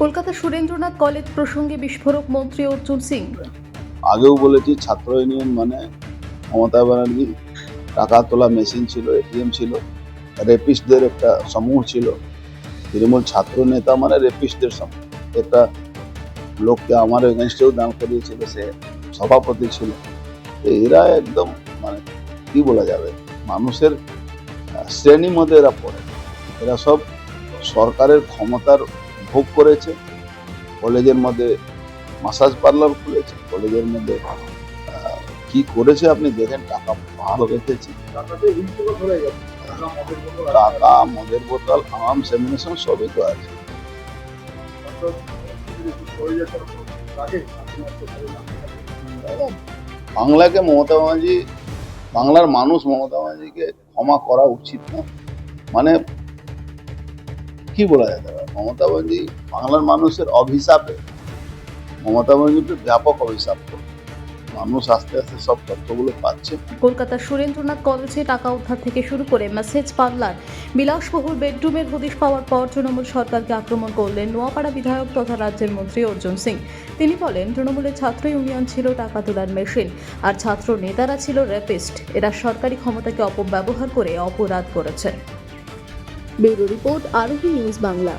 Kolkata Surendranath college প্রসঙ্গে বিস্ফোরক মন্ত্রী অর্জুন সিং। আগেও বলেছি, ছাত্র ইউনিয়ন মানে মমতা ব্যানার্জি টাকা তোলা মেশিন ছিল, এটিএম ছিল, রেপিস্টদের একটা সমূহ ছিল। তৃণমূল ছাত্র নেতা মানে রেপিস্টদের সমূহ। একটা লোককে আমার এগেনস্টেও দাঁড় করিয়েছিল, সে সভাপতি ছিল। তো এরা একদম মানে কি বলা যাবে, মানুষের শ্রেণীর মধ্যে এরা পড়ে। এরা সব সরকারের ক্ষমতার ভোগ করেছে। কলেজের মধ্যে মাসাজ পার্লার খুলেছে, কলেজের মধ্যে কি করেছে আপনি দেখেন, টাকা ভালো রেখেছে, টাকা, মদের বোতল, আর্মস এমিনেশন সবই তো আছে। বাংলাকে মমতা ব্যানার্জি, বাংলার মানুষ মমতা ব্যানার্জিকে ক্ষমা করা উচিত না। মানে কি বলা যেতে পারে, মমতা ব্যানার্জি বাংলার মানুষের অভিশাপে, মমতা ব্যানার্জিকে ব্যাপক অভিশাপ করে। মানুষ আস্তে আস্তে সব তথ্যগুলো পাচ্ছে। কলকাতার সুরেন্দ্রনাথ কলেজে টাকা উদ্ধার থেকে শুরু করে ম্যাসেজ পার্লার, বিলাসবহুল বেডরুমের হদিশ পাওয়ার পর তৃণমূল সরকারকে আক্রমণ করলেন নোয়াপাড়া বিধায়ক তথা রাজ্যের মন্ত্রী অর্জুন সিং। তিনি বলেন, তৃণমূলের ছাত্র ইউনিয়ন ছিল টাকা তোলার মেশিন, আর ছাত্র নেতারা ছিল রেপিস্ট। এরা সরকারি ক্ষমতাকে অপব্যবহার করে অপরাধ করেছে। ব্যুরো রিপোর্ট, আরোহী নিউজ বাংলা।